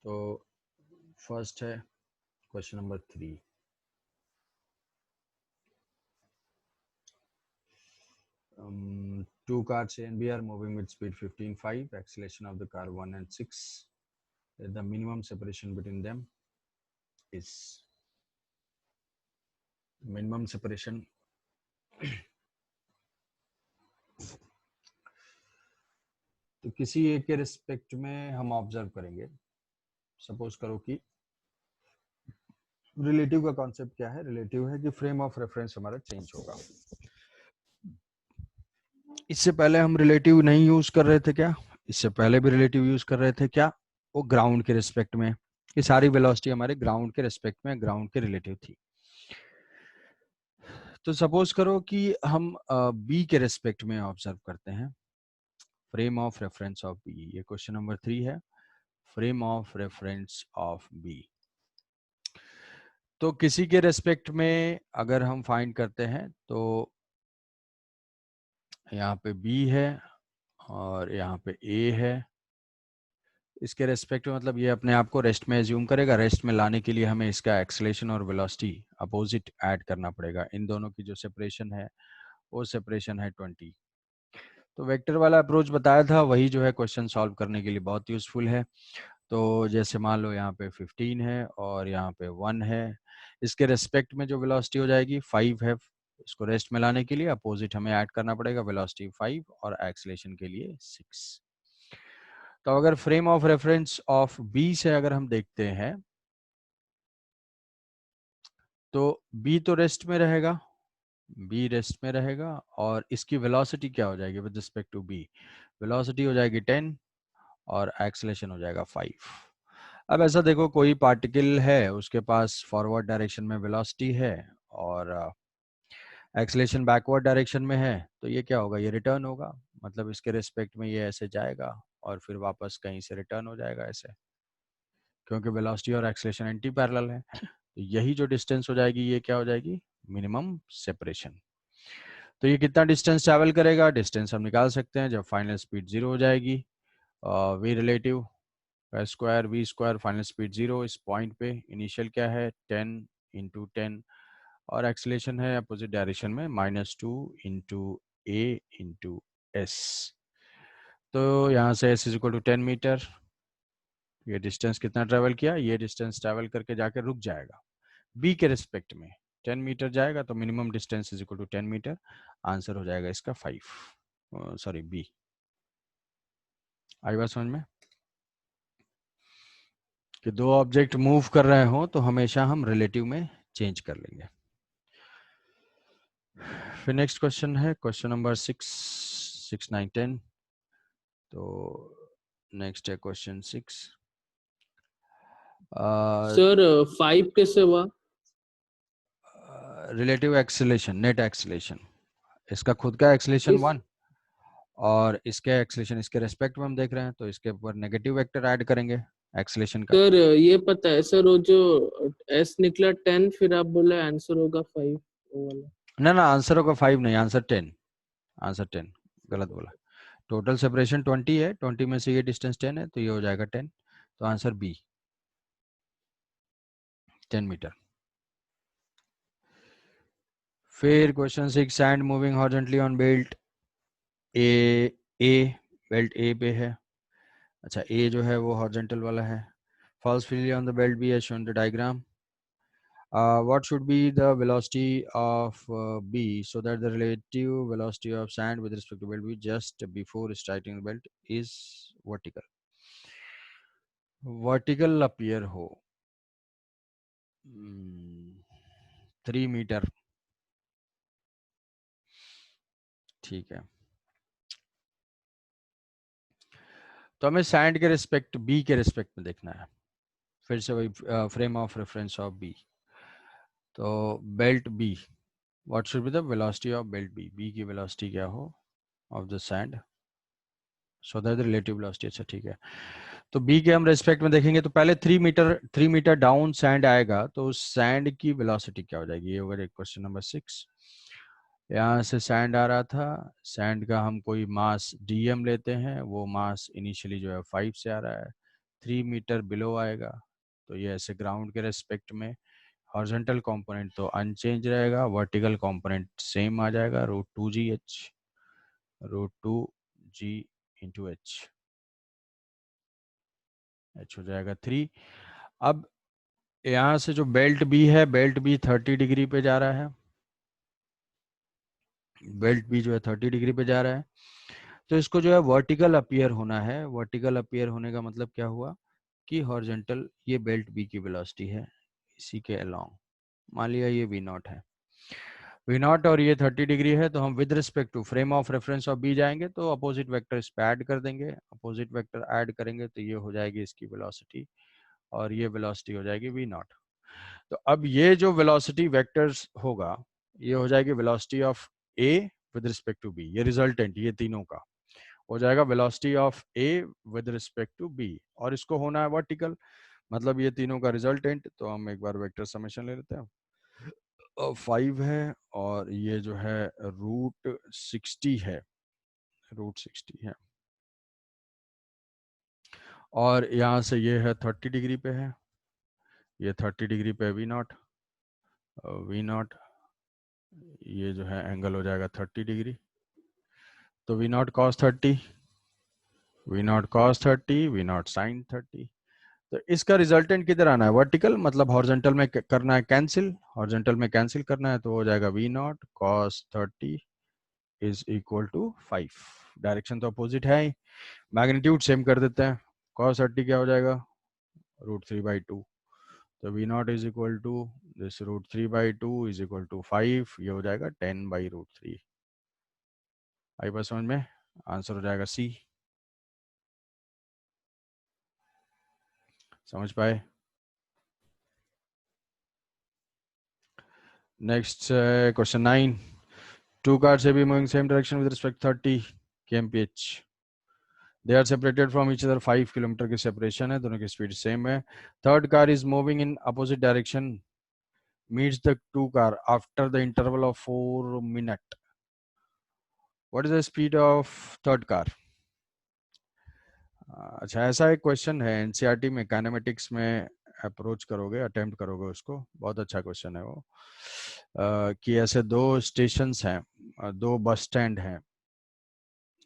तो फर्स्ट है question number 3। Two cars A and B are moving with speed 15.5. Acceleration of the car 1 and 6. The minimum separation between them is minimum separation. तो किसी एक के respect में हम observe करेंगे। सपोज करो कि रिलेटिव का कॉन्सेप्ट क्या है? रिलेटिव है कि फ्रेम ऑफ रेफरेंस हमारा चेंज होगा। इससे पहले हम रिलेटिव नहीं यूज कर रहे थे क्या? इससे पहले भी रिलेटिव यूज कर रहे थे क्या? वो ग्राउंड के रिस्पेक्ट में। ये सारी वेलोसिटी हमारे ग्राउंड के रिस्पेक्ट में, ग्राउंड के रिलेटिव थी। तो सपोज करो कि हम बी के रिस्पेक्ट में ऑब्जर्व करते हैं frame of reference of B. ये क्वेश्चन नंबर 3 है, frame of reference of B. तो किसी के रेस्पेक्ट में अगर हम फाइंड करते हैं तो यहाँ पे बी है और यहाँ पे ए है। इसके रेस्पेक्ट में मतलब ये अपने आप को रेस्ट में एज्यूम करेगा। रेस्ट में लाने के लिए हमें इसका एक्सेलेरेशन और वेलोसिटी अपोजिट ऐड करना पड़ेगा। इन दोनों की जो सेपरेशन है वो सेपरेशन है 20। तो वेक्टर वाला अप्रोच बताया था, वही जो है क्वेश्चन सॉल्व करने के लिए बहुत यूजफुल है। तो जैसे मान लो यहाँ पे 15 है और यहाँ पे 1 है। इसके रेस्पेक्ट में जो वेलोसिटी हो जाएगी 5 है। इसको रेस्ट में लाने के लिए अपोजिट हमें ऐड करना पड़ेगा, वेलोसिटी 5 और एक्सेलेरेशन के लिए 6। तो अगर frame of reference of B से अगर हम देखते हैं तो बी तो रेस्ट में रहेगा, बी रेस्ट में रहेगा और इसकी वेलोसिटी क्या हो जाएगी with respect to B? Velocity हो जाएगी 10 और एक्सेलेरेशन हो जाएगा 5। अब ऐसा देखो, कोई पार्टिकल है, उसके पास फॉरवर्ड डायरेक्शन में वेलोसिटी है और एक्सेलेरेशन बैकवर्ड डायरेक्शन में है, तो ये क्या होगा? ये रिटर्न होगा। मतलब इसके रिस्पेक्ट में ये ऐसे जाएगा और फिर वापस कहीं से रिटर्न हो जाएगा ऐसे, क्योंकि वेलोसिटी और एक्सेलेरेशन एंटी पैरेलल है। तो यही जो डिस्टेंस हो जाएगी ये क्या हो जाएगी? Minimum separation. तो ये कितना डिस्टेंस ट्रैवल करेगा? डिस्टेंस हम निकाल सकते हैं जब फाइनल स्पीड 0 हो जाएगी। V relative square V square, final speed 0 इस पॉइंट पे। इनिशियल क्या है? 10 इंटू 10 और एक्सेलेरेशन है अपोजिट डायरेक्शन में -2 इंटू ए इंटू एस। तो यहाँ से S is equal to 10 metre. ये डिस्टेंस कितना ट्रेवल किया? ये डिस्टेंस ट्रेवल करके जाके रुक जाएगा बी के रिस्पेक्ट में। 10 मीटर जाएगा तो minimum distance is equal to 10 metre. Answer हो जाएगा इसका 5, सॉरी बी। आई बात समझ में? कि दो ऑब्जेक्ट मूव कर रहे हो तो हमेशा हम रिलेटिव में चेंज कर लेंगे। फिर नेक्स्ट क्वेश्चन है क्वेश्चन नंबर 6, 9, 10। तो नेक्स्ट है क्वेश्चन 6। सर 5 कैसे हुआ? Relative acceleration, net acceleration. इसका खुद का एक्सेलेरेशन 1 और इसके एक्सेलेरेशन इसके रेस्पेक्ट में हम देख रहे हैं, तो इसके ऊपर नेगेटिव वेक्टर ऐड करेंगे एक्सेलेरेशन का। सर ये पता है सर, वो जो एस निकला 10, फिर आप बोले आंसर होगा 5 वो वाला। ना आंसर होगा 5 नहीं, आंसर 10। आंसर 10 गलत बोला। टोटल सेपरेशन 20 है, 20 में से ये डिस्टेंस 10 है तो ये हो जाएगा 10। तो आंसर बी 10 मीटर। फिर question 6, sand moving horizontally on belt A belt A पे है। अच्छा, ए जो है वो हॉरिजॉन्टल वाला है। Falls freely on the belt B as shown the diagram. What should be the velocity of B so that the relative velocity of sand with respect to belt B just before striking the belt is vertical? Vertical appear हो 3 metre. ठीक है, तो हमें sand के respect B के respect में देखना है। फिर से वही frame of reference of B. तो belt B, what should be the velocity of belt B? B की वेलोसिटी क्या हो of the sand so that the relative velocity. अच्छा ठीक है, तो बी के हम रेस्पेक्ट में देखेंगे तो पहले 3 मीटर डाउन सैंड आएगा, तो उस सैंड की वेलोसिटी क्या हो जाएगी? ये होगा क्वेश्चन नंबर 6। यहाँ से सैंड आ रहा था, सैंड का हम कोई मास डीएम लेते हैं, वो मास इनिशियली जो है 5 से आ रहा है, 3 मीटर बिलो आएगा, तो ये ऐसे ग्राउंड के रेस्पेक्ट में हॉरिजॉन्टल कंपोनेंट तो अनचेंज रहेगा, वर्टिकल कंपोनेंट सेम आ जाएगा, √2GH, √2G इंटू H हो जाएगा 3। अब यहाँ से जो बेल्ट बी है, बेल्ट बी 30 डिग्री पे जा रहा है, बेल्ट बी जो है 30 डिग्री पे जा रहा है, तो इसको जो है वर्टिकल अपीयर होना है। वर्टिकल अपीयर होने का मतलब क्या हुआ कि हॉरिजॉन्टल, ये बेल्ट बी की वेलोसिटी है इसी के अलोंग, मान लिया ये वी नॉट है, वी नॉट और ये 30 डिग्री है, तो हम with respect to frame of reference of B जाएंगे तो अपोजिट वेक्टर इस पे ऐड कर देंगे, अपोजिट वेक्टर ऐड करेंगे तो ये हो जाएगी इसकी वेलोसिटी और ये वेलोसिटी हो जाएगी वी नॉट। तो अब ये जो वेलोसिटी वेक्टर्स होगा, ये हो जाएगी velocity of A with respect to B, ये रिजल्टेंट ये तीनों का हो जाएगा velocity of A with respect to B, और इसको होना है वर्टिकल, मतलब ये तीनों का रिजल्टेंट। तो हम एक बार वेक्टर समेशन ले लेते हैं, 5 है और ये जो है √60 है, √60 है, और यहाँ से ये है 30 डिग्री पे है, ये 30 डिग्री पे वी नॉट, वी नॉट ये जो है एंगल हो जाएगा 30 डिग्री, तो v not cos 30, v not cos 30, v not sine 30। तो इसका रिजल्टेंट किधर आना है, वर्टिकल, मतलब हॉरिजॉन्टल में करना है कैंसिल, हॉरिजॉन्टल में कैंसिल करना है, तो हो जाएगा v not cos 30 is equal to 5। Direction तो अपोजिट है ही, मैग्नीट्यूड सेम कर देते हैं, cos 30 क्या हो जाएगा, √3/2, तो v not is equal to this √3/2 is equal to 5, ये हो जाएगा 10/√3। आई बात समझ में, आंसर हो जाएगा सी। समझ पाए? Next question 9, two cars may be moving same direction with respect 30 kmph, they are separated from each other 5 kilometre की सेपरेशन है, दोनों की स्पीड सेम है, third car is moving in opposite direction meets the two car after the interval of 4 minutes, what is the speed of third car? अच्छा, ऐसा एक question है NCERT में, काइनेमेटिक्स में अप्रोच करोगे, अटेम्प्ट करोगे उसको, बहुत अच्छा क्वेश्चन है वो, कि ऐसे दो स्टेशंस हैं, दो बस स्टैंड हैं,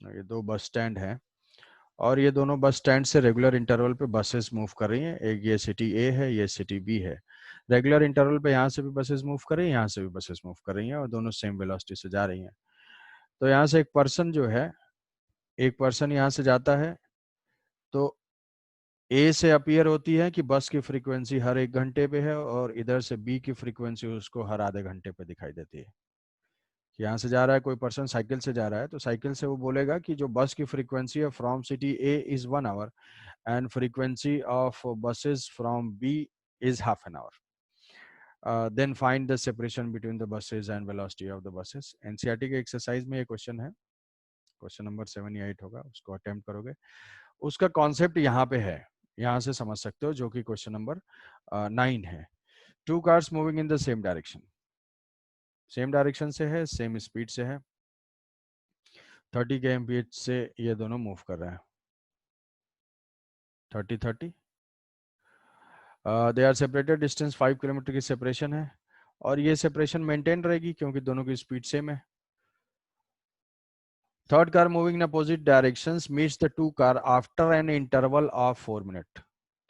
ये दो बस स्टैंड हैं और ये दोनों बस स्टैंड से रेगुलर इंटरवल पे बसेस मूव कर रही हैं, एक ये सिटी ए है, ये सिटी बी है, रेगुलर इंटरवल पे यहाँ से भी बसेस मूव कर रही हैं, यहाँ से भी बसेस मूव कर रही हैं और दोनों सेम वेलोसिटी से जा रही हैं। तो यहाँ से एक पर्सन जो है, एक पर्सन यहाँ से जाता है, तो ए से अपीयर होती है कि बस की फ्रीक्वेंसी हर 1 घंटे पे है, और इधर से बी की फ्रीक्वेंसी उसको हर आधे घंटे पे दिखाई देती है। यहाँ से जा रहा है कोई पर्सन, साइकिल से जा रहा है, तो साइकिल से वो बोलेगा कि जो बस की फ्रीक्वेंसी है from city A is 1 hour and frequency of buses from B is half an hour. Then find the separation between the buses and velocity of the buses. NCERT के एक्सरसाइज में ये क्वेश्चन है, question number 7 या 8 होगा, उसको attempt करोगे, उसका concept यहाँ पे है, यहाँ से समझ सकते हो, जो कि क्वेश्चन नंबर 9 है। Two cars moving in the same direction, same direction से है, सेम स्पीड से है, 30 kmph से ये दोनों मूव कर रहे हैं, 30 they are separated, distance 5 kilometre की सेपरेशन है, और ये सेपरेशन मेंटेन रहेगी क्योंकि दोनों की स्पीड सेम है। Third car moving in opposite directions meets the two car after an interval of 4 minute.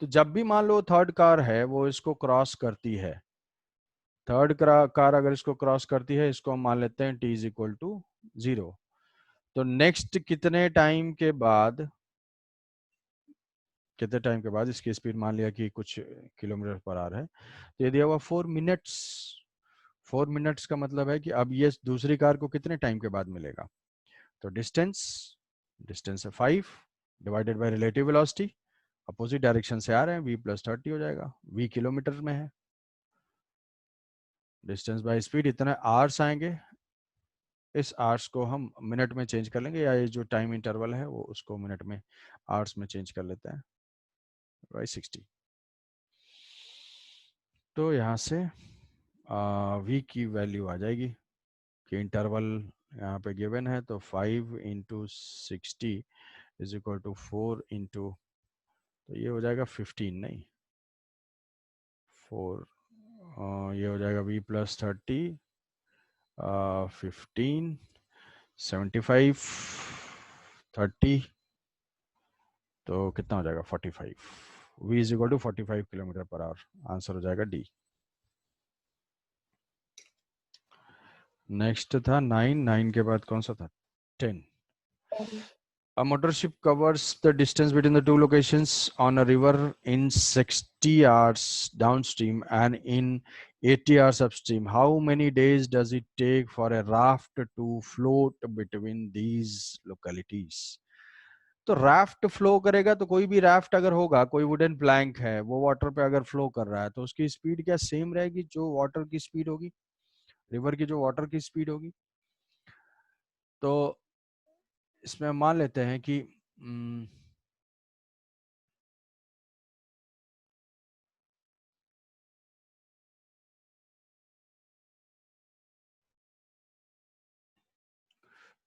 तो जब भी मान लो थर्ड कार है वो इसको क्रॉस करती है, थर्ड कार अगर इसको क्रॉस करती है, इसको हम मान लेते हैं t इज इक्वल टू 0, तो नेक्स्ट कितने टाइम के बाद, कितने टाइम के बाद इसकी स्पीड मान लिया कि कुछ किलोमीटर पर आवर है, तो ये दिया हुआ 4 मिनट्स, 4 मिनट्स का मतलब है कि अब ये दूसरी कार को कितने टाइम के बाद मिलेगा, तो डिस्टेंस, डिस्टेंस है 5 divided by relative velocity, opposite direction से आ रहे हैं, v + 30 हो जाएगा, v किलोमीटर में है, डिस्टेंस बाय स्पीड इतने आवर्स आएंगे, इस आवर्स को हम मिनट में चेंज कर लेंगे, या ये जो टाइम इंटरवल है वो उसको मिनट में आवर्स में चेंज कर लेते हैं, बाय 60। तो यहाँ से v की वैल्यू आ जाएगी कि इंटरवल यहाँ पे गिवन है, तो 5 × 60 इज इक्वल टू 4 × तो ये हो जाएगा 15 नहीं 4, ये हो जाएगा v प्लस 30 15 75 30, तो कितना हो जाएगा 45, v is equal to 45 kilometre per hour. Answer हो जाएगा डी। नेक्स्ट था 9 के बाद कौन सा था 10। A motor ship covers the distance between the two locations on a river in 60 hours downstream and in 80 hours upstream. How many days does it take for a raft to float between these localities? तो raft flow करेगा तो कोई भी raft अगर होगा, कोई wooden plank है वो वाटर पे अगर फ्लो कर रहा है तो उसकी स्पीड क्या सेम रहेगी जो वाटर की स्पीड होगी, रिवर की जो वाटर की स्पीड होगी। तो इसमें हम मान लेते हैं कि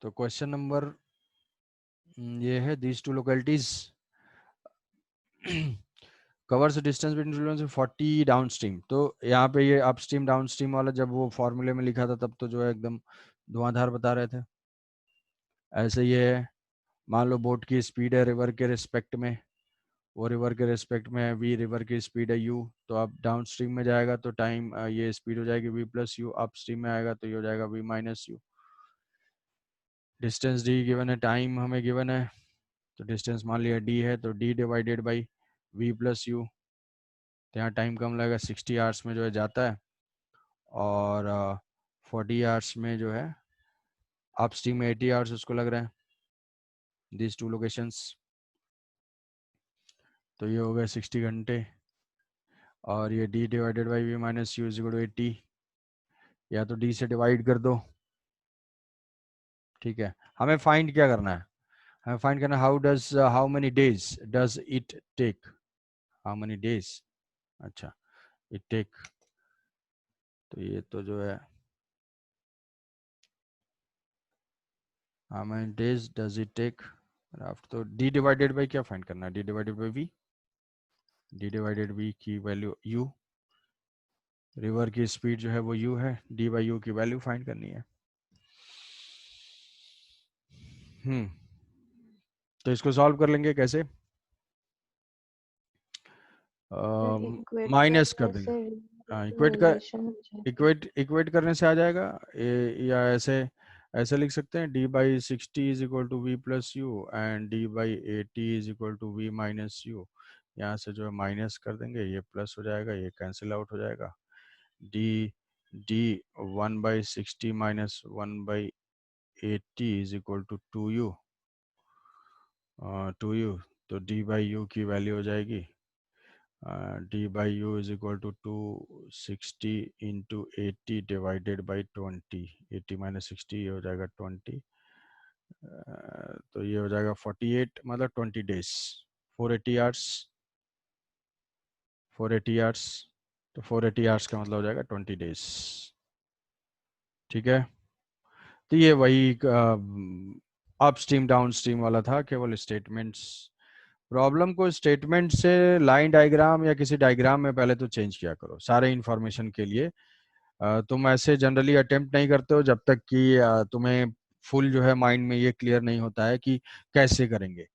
तो क्वेश्चन नंबर ये है these two localities covers distance between 40 downstream. तो यहाँ पे ये अपस्ट्रीम डाउनस्ट्रीम वाला जब वो फॉर्मूले में लिखा था तब तो जो है एकदम धुआंधार बता रहे थे। ऐसे ये है, मान लो बोट की स्पीड है रिवर के रिस्पेक्ट में, वो रिवर के रिस्पेक्ट में है वी, रिवर की स्पीड है यू, तो अब डाउन स्ट्रीम में जाएगा तो टाइम ये स्पीड हो जाएगी v plus u, upstream में आएगा तो ये हो जाएगा v minus u. Distance D given है, टाइम हमें गिवन है, तो डिस्टेंस मान लिया डी है तो D divided by v plus u. तो यहाँ टाइम कम लगेगा, 60 आवर्स में जो है जाता है और 40 आवर्स में जो है अप स्ट्रीम में 80 आवर्स उसको लग रहे हैं, दिस टू लोकेशंस। तो ये हो गए 60 घंटे और ये d divided by v minus u is equal to 80, या तो d से डिवाइड कर दो। ठीक है, हमें फाइंड क्या करना है, हमें फाइंड करना how many days does it take, how many days, अच्छा इट टेक, तो ये तो जो है how many days does it take raft, तो d डिवाइडेड बाई क्या फाइंड करना है, d divided by v, d divided v की वैल्यू u, रिवर की स्पीड जो है वो u है, d बाई u की वैल्यू फाइंड करनी है। तो इसको सॉल्व कर लेंगे कैसे, इक्वेट माइनस कर करने देंगे, से हाँ इक्वेट कर, रिलेशन हो जाएगा। इक्वेट करने से आ जाएगा या ऐसे ऐसे लिख सकते हैं d बाई 60 is equal to v plus u and d by 80 is equal to v minus u. यहाँ से जो है माइनस कर देंगे, ये प्लस हो जाएगा, ये कैंसिल आउट हो जाएगा, d d 1/60 minus 1/80 is equal to 2u, 2u, तो d बाई यू की वैल्यू हो जाएगी d by u is equal to 260 into 80 divided by 20, 80 minus 60 ये हो जाएगा 20, तो ये हो जाएगा 48 मतलब 20 डेज, 480 आवर्स, 480 आवर्स, तो 480 आवर्स का मतलब हो जाएगा 20 डेज। ठीक है, तो ये वही अप स्ट्रीम डाउन स्ट्रीम वाला था, केवल स्टेटमेंट्स, प्रॉब्लम को स्टेटमेंट से लाइन डायग्राम या किसी डायग्राम में पहले तो चेंज किया करो सारे इंफॉर्मेशन के लिए। तुम ऐसे जनरली अटेम्प्ट नहीं करते हो जब तक कि तुम्हें फुल जो है माइंड में ये क्लियर नहीं होता है कि कैसे करेंगे।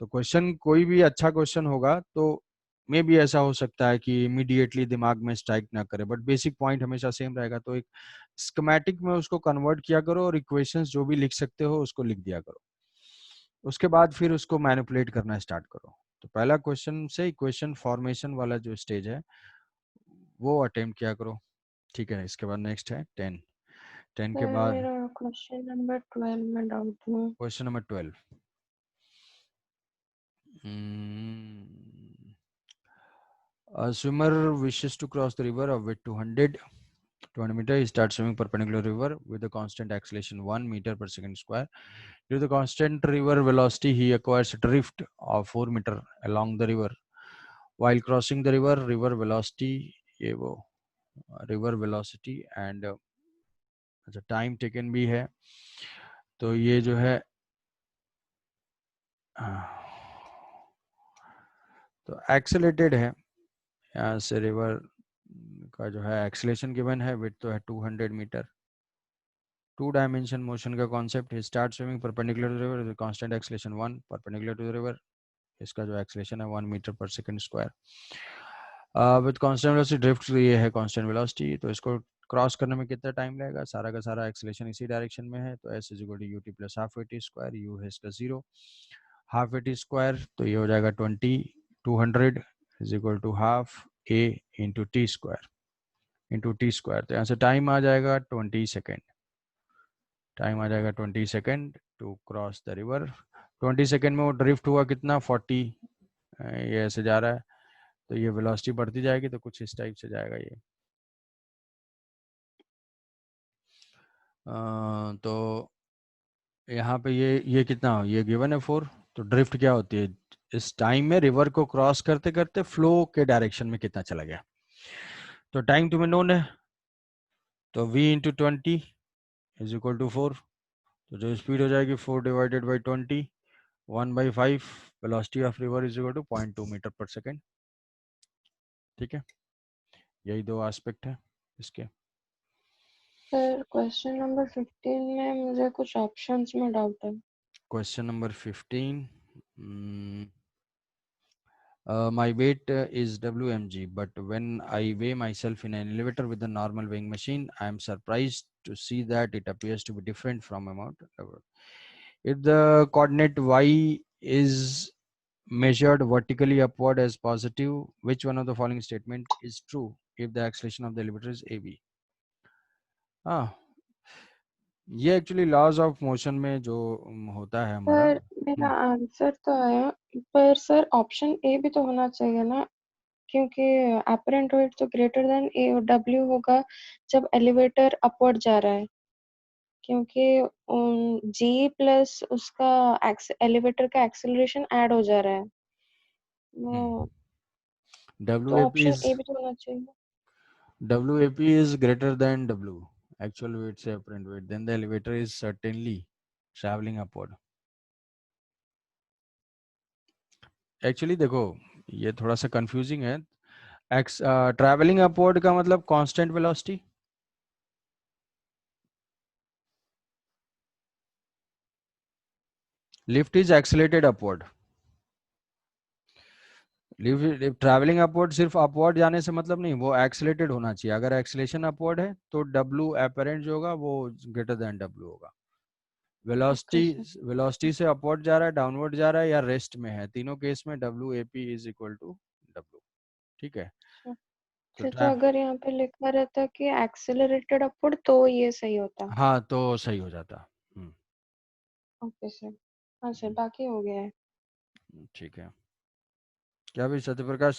तो क्वेश्चन कोई भी अच्छा क्वेश्चन होगा तो मे भी ऐसा हो सकता है कि इमीडिएटली दिमाग में स्ट्राइक ना करे, बट बेसिक पॉइंट हमेशा सेम रहेगा, तो एक स्कीमेटिक में उसको कन्वर्ट किया करो और इक्वेशंस जो भी लिख सकते हो उसको लिख दिया करो, उसके बाद फिर उसको मैनिपुलेट करना स्टार्ट करो। तो पहला क्वेश्चन से इक्वेशन फॉर्मेशन वाला जो स्टेज है वो अटेम्प्ट किया करो। ठीक है, इसके बाद नेक्स्ट है 10, 10 के सर बाद मेरा क्वेश्चन नंबर 12 में डाउट है। Question number 12, a swimmer wishes to cross the river of width 200 meter. He starts swimming perpendicular river with a constant acceleration 1 meter per second square. Due to the constant river velocity, he acquires a drift of 4 meter along the river. While crossing the river, river velocity, ये वो river velocity and अच्छा time taken भी है, तो ये जो है तो एक्सेलेटेड है, यहाँ से रिवर का जो है एक्सेलेरेशन गिवन है, विड्थ तो है 200 मीटर। 2 डायमेंशन मोशन का कॉन्सेप्ट है, start swimming perpendicular to river, constant acceleration 1, perpendicular to the river इसका जो एक्सेलेरेशन है 1 metre per second square, with constant velocity drift, ये है कांस्टेंट वेलोसिटी। तो इसको क्रॉस करने में कितना टाइम लगेगा, सारा का सारा एक्सेलेरेशन इसी डायरेक्शन में है, तो s is equal to ut plus half at square, u है इसका 0, हाफ at स्क्वायर तो ये हो जाएगा 20, 200 is equal to half a into t square, तो यहाँ से टाइम आ जाएगा 20 सेकेंड, टाइम आ जाएगा 20 second to cross the river. 20 second में वो ड्रिफ्ट हुआ कितना 40, ये ऐसे जा रहा है, तो ये वेलोसिटी बढ़ती जाएगी, तो कुछ इस टाइप से जाएगा ये। तो यहाँ पे ये कितना, ये गिवन है 4, तो ड्रिफ्ट क्या होती है इस टाइम में, रिवर को क्रॉस करते करते फ्लो के डायरेक्शन में कितना चला गया। तो टाइम तुम्हें नोन है, तो v into 20 is equal to 4, तो जो स्पीड हो जाएगी 4 divided by 20, 1/5, velocity of river is equal to 0.2 metre per second. ठीक है, यही दो एस्पेक्ट है इसके। सर क्वेश्चन नंबर 15 में मुझे कुछ ऑप्शंस में डाउट है। Question number 15, my weight is WmG, but when I weigh myself in an elevator with a normal weighing machine, I am surprised to see that it appears to be different from amount. If the coordinate y is measured vertically upward as positive, which one of the following statement is true if the acceleration of the elevator is AB? हाँ, ये actually laws of motion में जो होता है हमारा। Sir मेरा answer तो आया, पर सर ऑप्शन ए भी तो होना चाहिए ना, क्योंकि अपरेंट वेट तो ग्रेटर देन ए डब्ल्यू होगा जब एलिवेटर अपवर्ड जा रहा है, क्योंकि जी प्लस उसका एलिवेटर का एक्सेलरेशन ऐड हो जा रहा है, वो तो WAP ऑप्शन is ए भी तो होना चाहिए। WAP is greater than W, actual weight से apparent weight, then the elevator is certainly traveling upward. Actually देखो ये थोड़ा सा confusing है, traveling upward का मतलब constant velocity, lift is accelerated upward, travelling upward सिर्फ अपवर्ड जाने से मतलब नहीं, वो एक्सेलेटेड होना चाहिए। अगर एक्सेलेरेशन अपवर्ड है तो W अपरेंट जो होगा वो ग्रेटर देन W होगा। वेलोसिटी से अपवर्ड जा रहा है, डाउनवर्ड जा रहा है या रेस्ट में है, तीनों केस में WAP is equal to W। ठीक है, तो अगर यहाँ पे लिखा रहता कि एक्सेलरेटेड अपवर्ड तो ये सही होता। हाँ तो सही हो जाता। ओके सर, हाँ सर बाकी हो गया है। ठीक है, क्या भी सत्यप्रकाश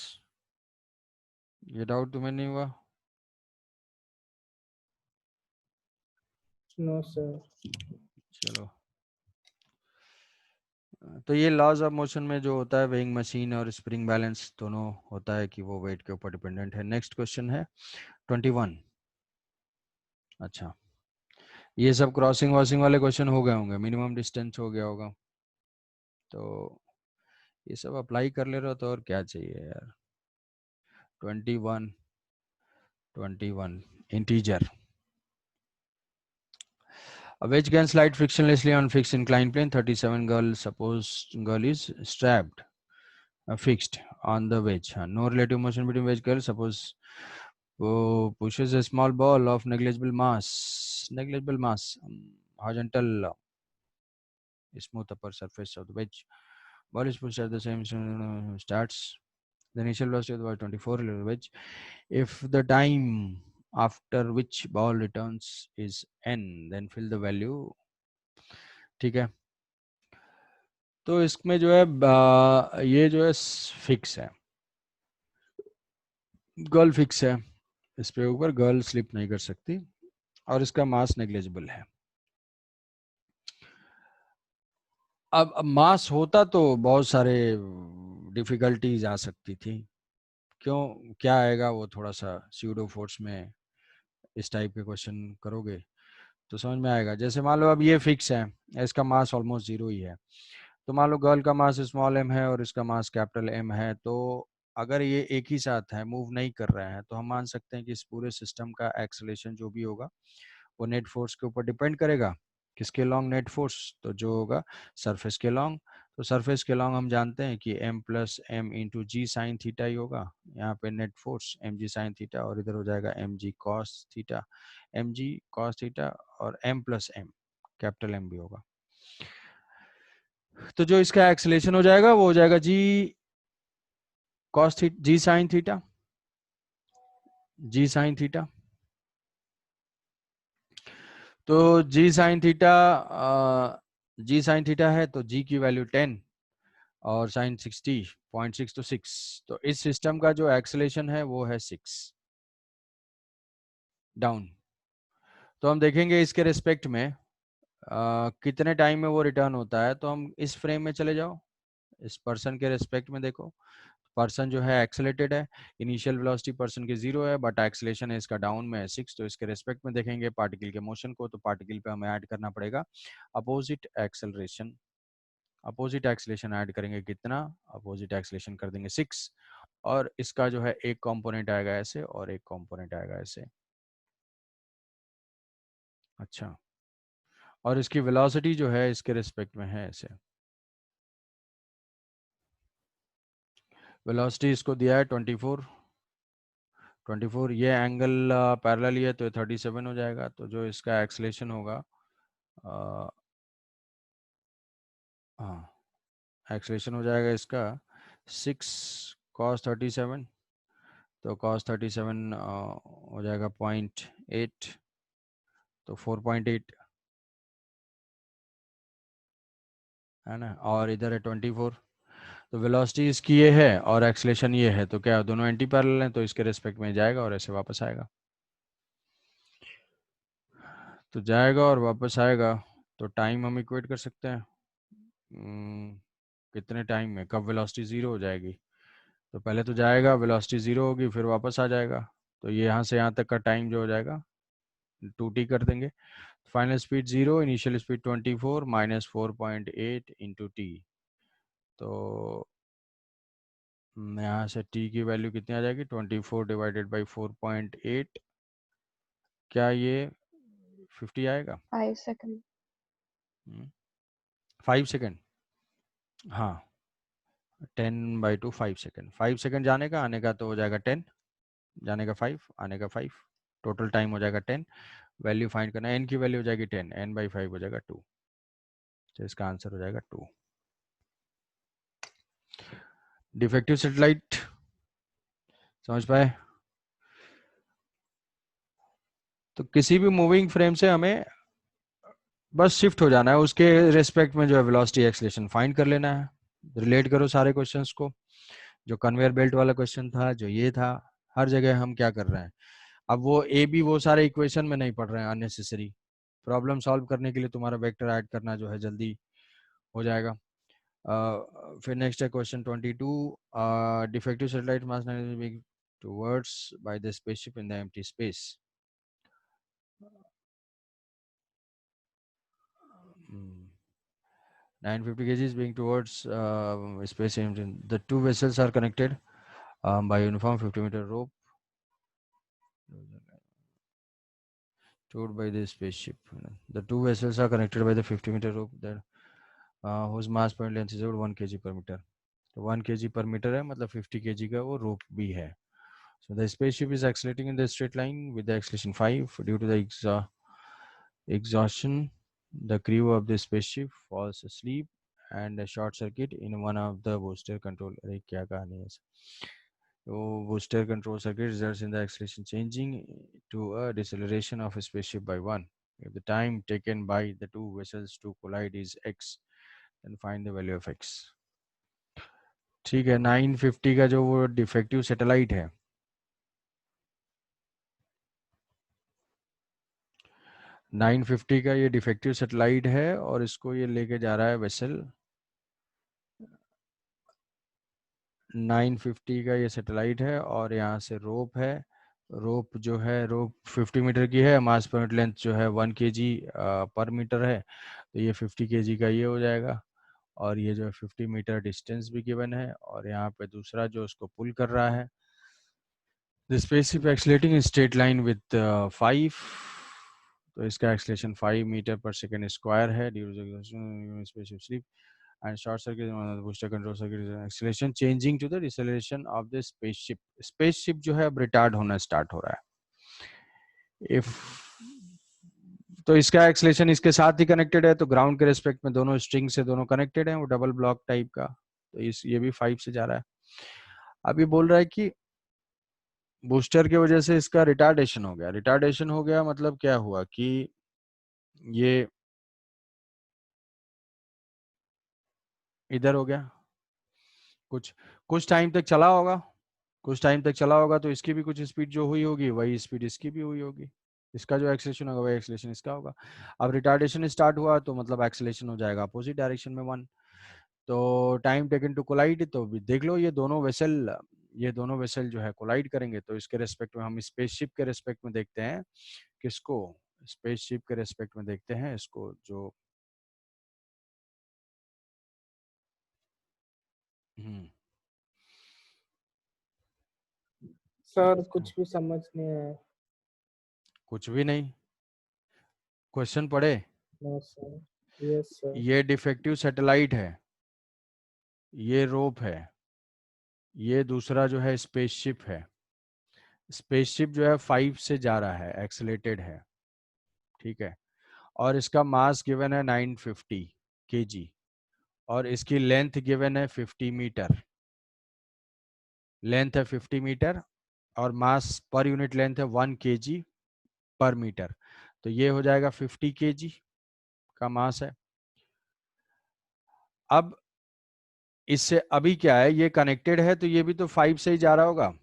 ये डाउट तुम्हें नहीं हुआ? No sir. चलो, तो ये लॉज ऑफ मोशन में जो होता है वेइंग मशीन और स्प्रिंग बैलेंस दोनों होता है कि वो वेट के ऊपर डिपेंडेंट है। नेक्स्ट क्वेश्चन है 21। अच्छा, ये सब क्रॉसिंग वॉसिंग वाले क्वेश्चन हो गए होंगे, मिनिमम डिस्टेंस हो गया होगा, तो ये सब अप्लाई कर ले रहे हो तो और क्या चाहिए यार। 21 integer, a wedge can slide frictionlessly on fixed inclined plane. 37 suppose girl is strapped fixed on the wedge. No relative motion between wedge girl. Suppose pushes a small ball of negligible mass, horizontal smooth upper surface of the wedge. Ball is pushed at the same starts. The initial velocity of the ball 24 wedge. If the time after which ball returns is n, then fill the value. ठीक है, तो इसमें जो है ये जो है fix है, गर्ल फिक्स है, इस पे ऊपर गर्ल स्लिप नहीं कर सकती और इसका मास नेग्लिजिबल है। अब मास होता तो बहुत सारे डिफिकल्टीज आ सकती थी, क्यों क्या आएगा वो थोड़ा सा स्यूडो फोर्स में इस टाइप के क्वेश्चन करोगे तो समझ में आएगा। जैसे मान लो अब ये फिक्स है, इसका मास ऑलमोस्ट 0 ही है, तो मान लो गर्ल का मास स्मॉल m है और इसका मास कैपिटल M है, तो अगर ये एक ही साथ है, मूव नहीं कर रहे हैं, तो हम मान सकते हैं कि इस पूरे सिस्टम का एक्सेलरेशन जो भी होगा वो नेट फोर्स के ऊपर डिपेंड करेगा। किसके लॉन्ग नेट फोर्स? तो जो होगा सरफेस के लॉन्ग। तो सरफेस के लॉन्ग हम जानते हैं कि m plus M into g sine theta ही होगा। यहाँ पे net force M g sine theta और इधर हो जाएगा M g cos theta, M g cos theta और m plus M capital M भी होगा। तो जो इसका एक्सेलेरेशन हो जाएगा वो हो जाएगा जी कॉस थीटा, जी साइन थीटा, जी साइन थीटा। तो जी साइन थीटा, जी साइन थीटा है तो जी की वैल्यू 10 और साइन 60.6 तो 6। तो इस सिस्टम का जो एक्सेलेरेशन है वो है 6 डाउन। तो हम देखेंगे इसके रिस्पेक्ट में कितने टाइम में वो रिटर्न होता है। तो हम इस फ्रेम में चले जाओ, इस पर्सन के रिस्पेक्ट में देखो। पर्सन जो है एक्सेलेटेड है, इनिशियल वेलोसिटी पर्सन की 0 है बट एक्सेलेरेशन है इसका डाउन में है 6। तो इसके रिस्पेक्ट में देखेंगे पार्टिकल के मोशन को, तो पार्टिकल पे हमें ऐड करना पड़ेगा opposite acceleration. Opposite acceleration add करेंगे कितना? अपोजिट एक्सेलरेशन कर देंगे 6 और इसका जो है एक कंपोनेंट आएगा ऐसे और एक कंपोनेंट आएगा ऐसे। अच्छा, और इसकी वेलोसिटी जो है इसके रिस्पेक्ट में है ऐसे। वेलोसिटी इसको दिया है 24, ये एंगल पैरेलल ही है तो 37 हो जाएगा। तो जो इसका एक्सेलरेशन होगा, हाँ एक्सेलरेशन हो जाएगा इसका 6 cos 37। तो cos 37 हो जाएगा 0.8, तो 4.8 है ना, और इधर है 24। तो वेलोसिटी इसकी ये है और एक्सेलरेशन ये है, तो क्या दोनों एंटी पैरेलल हैं, तो इसके रिस्पेक्ट में जाएगा और ऐसे वापस आएगा। तो जाएगा और वापस आएगा। तो टाइम हम इक्वेट कर सकते हैं कितने टाइम में, कब वेलोसिटी 0 हो जाएगी। तो पहले तो जाएगा, वेलोसिटी 0 होगी, फिर वापस आ जाएगा। तो ये यहाँ से यहाँ तक का टाइम जो हो जाएगा 2t कर देंगे। Final speed 0, initial speed 24 minus 4.8 into T. तो यहाँ से t की वैल्यू कितनी आ जाएगी? 24 डिवाइडेड बाई 4.8, क्या ये 50 आएगा? 5 सेकंड। 5 सेकेंड, हाँ 10/2 5 सेकेंड। 5 सेकेंड जाने का, आने का तो हो जाएगा 10, जाने का 5, आने का 5, टोटल टाइम हो जाएगा 10। वैल्यू फाइंड करना है, n की वैल्यू हो जाएगी 10, n/5 हो जाएगा 2। तो इसका आंसर हो जाएगा 2। डिफेक्टिव सैटेलाइट समझ पाए? तो किसी भी मूविंग फ्रेम से हमें बस शिफ्ट हो जाना है, उसके रेस्पेक्ट में जो है वेलोसिटी एक्सेलरेशन फाइंड कर लेना है। रिलेट करो सारे क्वेश्चंस को, जो कन्वेयर बेल्ट वाला क्वेश्चन था, जो ये था, हर जगह हम क्या कर रहे हैं। अब वो ए बी वो सारे इक्वेशन में नहीं पढ़ रहे हैं अननेसेसरी। प्रॉब्लम सॉल्व करने के लिए तुम्हारा वेक्टर ऐड करना जो है जल्दी हो जाएगा। फिर नेक्स्ट है question 22। Defective satellite mass being towards by the spaceship in the empty space. 950 kg being towards space. The two vessels are connected by uniform 50-meter rope towed by the spaceship. The two vessels are connected by the 50-meter rope that whose mass point length is about 1 kg per meter. तो 1 kg per meter है, मतलब 50 kg का वो rope भी है. So the spaceship is accelerating in the straight line with the acceleration 5. Due to the exhaustion, the crew of the spaceship falls asleep and a short circuit in one of the booster control. अरे क्या कहानी है? So booster control circuit results in the acceleration changing to a deceleration of a spaceship by 1. If the time taken by the two vessels to collide is x, then find the value of x. ठीक है, 950 का जो वो defective satellite है, 950 का ये defective satellite है और इसको ये लेके जा रहा है वेसल। 950 का ये सैटेलाइट है और यहाँ से रोप है। रोप जो है, रोप 50 मीटर की है, मास पर लेंथ जो है 1 kg पर मीटर है, तो ये 50 kg का ये हो जाएगा और ये जो है 50 मीटर डिस्टेंस भी गिवन है, और यहाँ पे दूसरा जो उसको पुल कर रहा है, the spaceship accelerating in straight line with 5, तो इसका acceleration 5 metre per second square है during spaceship sleep and short circuit booster control circuit acceleration changing to the deceleration of the spaceship. Spaceship जो है अब रिटार्ड होना start हो रहा है। इफ तो इसका एक्सीलरेशन इसके साथ ही कनेक्टेड है, तो ग्राउंड के रेस्पेक्ट में दोनों स्ट्रिंग से दोनों कनेक्टेड हैं, वो डबल ब्लॉक टाइप का, तो इस ये भी 5 से जा रहा है। अभी बोल रहा है कि बूस्टर की वजह से इसका रिटार्डेशन हो गया। रिटार्डेशन हो गया मतलब क्या हुआ कि ये इधर हो गया, कुछ कुछ टाइम तक चला होगा, कुछ टाइम तक चला होगा, तो इसकी भी कुछ स्पीड जो हुई होगी वही स्पीड इसकी भी हुई होगी, इसका जो एक्सेलेरेशन होगा वही एक्सेलेरेशन इसका होगा। अब रिटार्डेशन स्टार्ट हुआ तो मतलब एक्सेलेरेशन हो जाएगा अपोजिट डायरेक्शन में 1। तो टाइम टेकन टू कोलाइड, तो देख लो ये दोनों वेसल जो है कोलाइड करेंगे, तो इसके रेस्पेक्ट में हम स्पेसशिप के रेस्पेक्ट में देखते हैं किसको, स्पेसशिप के रेस्पेक्ट में देखते हैं इसको जो सर कुछ भी समझ नहीं आया। कुछ भी नहीं, क्वेश्चन पढ़े। No sir. Yes sir. ये डिफेक्टिव सैटेलाइट है, ये रोप है, ये दूसरा जो है स्पेसशिप है। स्पेसशिप जो है 5 से जा रहा है, एक्सेलेटेड है, ठीक है, और इसका मास गिवन है 950 केजी, और इसकी लेंथ गिवन है 50 मीटर, लेंथ है 50 मीटर, और मास पर यूनिट लेंथ है 1 केजी पर मीटर, तो ये हो जाएगा 50 केजी का मास है। अब इससे अभी क्या है, ये कनेक्टेड है तो ये भी तो 5 से ही जा रहा होगा,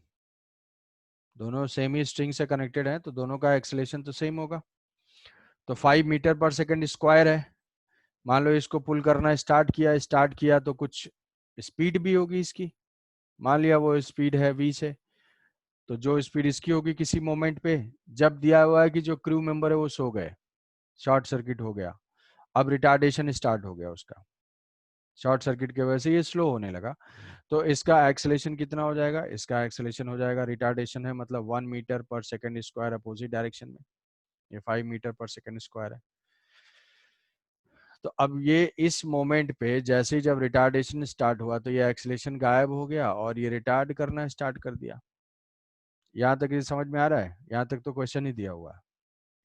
दोनों सेम ही स्ट्रिंग से कनेक्टेड है तो दोनों का एक्सेलेरेशन तो सेम होगा। तो 5 मीटर पर सेकंड स्क्वायर है, मान लो इसको पुल करना स्टार्ट किया तो कुछ स्पीड भी होगी इसकी, मान लिया वो स्पीड है v से, तो जो स्पीड इसकी होगी किसी मोमेंट पे, जब दिया हुआ है कि जो क्रू मेंबर है वो सो गए, शॉर्ट सर्किट हो गया, अब रिटार्डेशन स्टार्ट हो गया उसका, शॉर्ट सर्किट की वजह से ये स्लो होने लगा, तो इसका एक्सेलेरेशन कितना हो जाएगा, इसका एक्सेलेरेशन हो जाएगा, रिटार्डेशन है मतलब 1 metre per second square opposite direction में, ये 5 मीटर पर सेकंड स्क्वायर है। तो अब ये इस मोमेंट पे जैसे ही जब रिटार्डेशन स्टार्ट हुआ तो ये एक्सेलेरेशन गायब हो गया और ये रिटार्ड करना स्टार्ट कर दिया। यहाँ तक ये समझ में आ रहा है, यहाँ तक तो क्वेश्चन ही दिया हुआ है,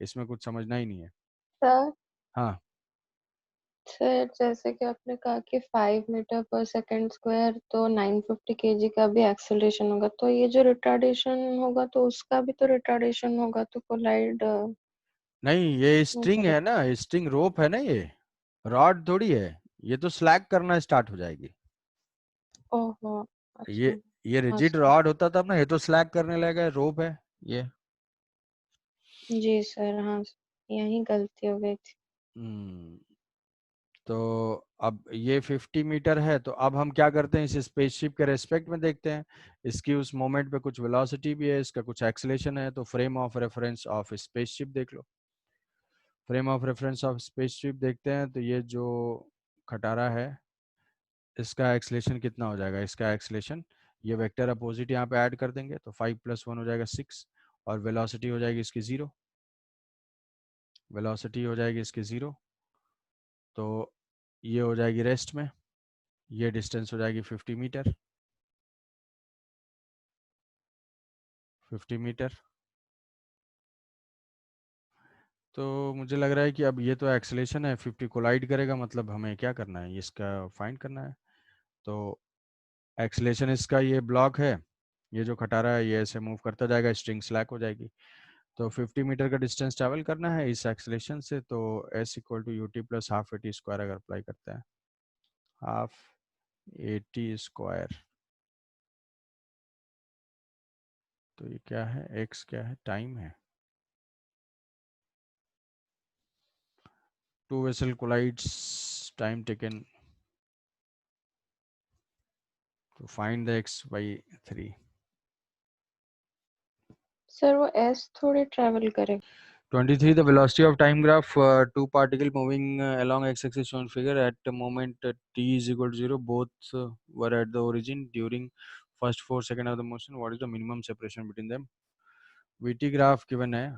इसमें कुछ समझना ही नहीं है। सर हाँ सर जैसे कि आपने कहा कि 5 मीटर पर सेकंड स्क्वायर, तो 950 केजी का भी एक्सेलरेशन होगा, तो ये जो रिटार्डेशन होगा तो उसका भी तो रिटार्डेशन होगा, तो कोलाइड नहीं, ये नहीं स्ट्रिंग है करेगा। ना, स्ट्रिंग रोप है ना, ये रॉड थोड़ी है, ये तो स्लैग करना स्टार्ट हो जाएगी। ओहो, ये अच्छा। ये हाँ रिजिड सर। रॉड होता तब ना, ये तो स्लैग करने लगेगा, रोप है ये। जी सर, हाँ, यही गलती हो गई थी। हम्म, तो अब ये 50 मीटर है, तो अब हम क्या करते हैं, इस स्पेसशिप के रेस्पेक्ट में देखते हैं, इसकी उस मोमेंट पे कुछ वेलोसिटी भी है, इसका कुछ एक्सेलेरेशन है, तो frame of reference of spaceship देख लो, frame of reference of spaceship देखते हैं, तो ये जो खटारा है इसका एक्सेलेरेशन कितना हो जाएगा, इसका एक्सेलेरेशन, ये वेक्टर अपोजिट यहाँ पे ऐड कर देंगे तो 5 + 1 हो जाएगा 6, और वेलोसिटी हो जाएगी इसकी 0, वेलोसिटी हो जाएगी इसकी 0, तो ये हो जाएगी रेस्ट में, ये डिस्टेंस हो जाएगी 50 मीटर, 50 मीटर। तो मुझे लग रहा है कि अब ये तो एक्सेलेरेशन है, 50 कोलाइड करेगा, मतलब हमें क्या करना है, इसका फाइंड करना है। तो एक्सेलेरेशन इसका ये ब्लॉक है, ये जो खटारा है ये ऐसे मूव करता जाएगा, स्ट्रिंग स्लैक हो जाएगी, तो 50 मीटर का डिस्टेंस ट्रैवल करना है इस एक्सेलेरेशन से, तो s = ut + ½ at स्क्वायर अगर अप्लाई करते हैं, ½ at स्क्वायर, तो ये क्या है, x क्या है, टाइम है, 2 vessel collides, time taken, to find the x by 3। Sir वो एस थोड़े ट्रैवल करेगा। 23, the velocity of time graph, two particle moving along x-axis shown figure at the moment t is equal to 0. Both were at the origin during first 4 seconds of the motion. What is the minimum separation between them? VT graph given है.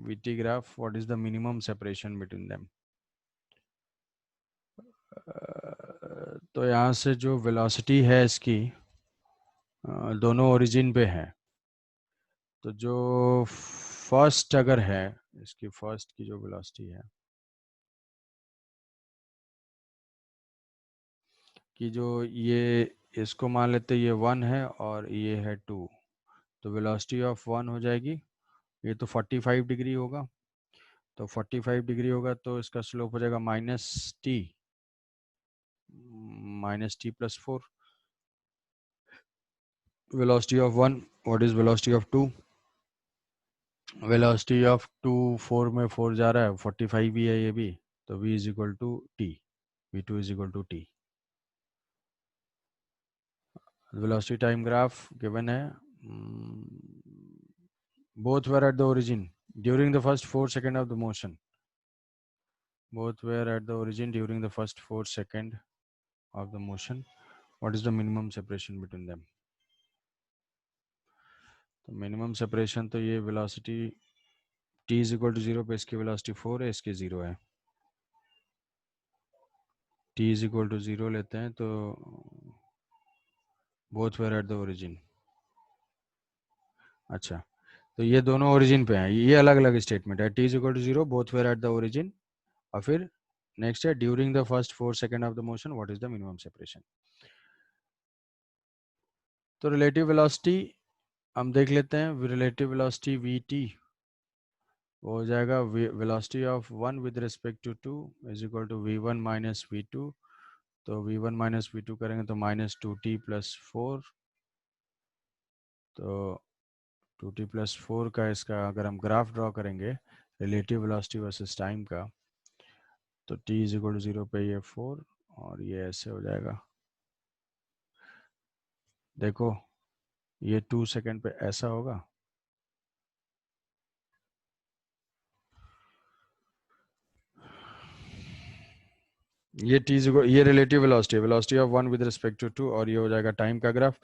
VT graph, what is the minimum separation between them? तो यहाँ से जो velocity है इसकी दोनों origin पे है, तो जो फर्स्ट अगर है, इसकी फर्स्ट की जो वेलोसिटी है कि जो ये इसको मान लेते ये 1 है और ये है 2, तो वेलोसिटी ऑफ 1 हो जाएगी, ये तो 45 डिग्री होगा, तो 45 डिग्री होगा तो इसका स्लोप हो जाएगा minus T plus 4. Velocity of 1, what is velocity of 2? Velocity of 2 4 में 4 जा रहा है, 45 भी है ये भी, तो v is equal to t, v2 is equal to t. Velocity time graph given है. Both were at the origin during the first 4 seconds of the motion. Both were at the origin during the first 4 seconds of the motion. What is the minimum separation between them? तो minimum separation तो ये velocity t is equal to 0 पे इसकी velocity 4 है, इसकी 0 है. t is equal to 0 लेते हैं तो both were at the origin. अच्छा, तो ये दोनों ओरिजिन पे हैं, ये अलग अलग स्टेटमेंट है. t is equal to 0, both were at the origin, और फिर नेक्स्ट है during the first 4 second of the motion what is the minimum separation. तो रिलेटिव वेलोसिटी हम देख लेते हैं. रिलेटिव वेलोसिटी vt वो हो जाएगा velocity of 1 with respect to 2 is equal to v1 minus v2. तो v1 माइनस v2 करेंगे तो माइनस 2t प्लस 4. तो 2t प्लस 4 का इसका अगर हम ग्राफ ड्रॉ करेंगे रिलेटिव वेलोसिटी वर्सेस टाइम का, तो t इज इक्वल टू 0 पे ये 4 और ये ऐसे हो जाएगा. देखो ये 2 सेकेंड पे ऐसा होगा, ये t ये relative velocity of 1 with respect to 2 और ये हो जाएगा टाइम का ग्राफ.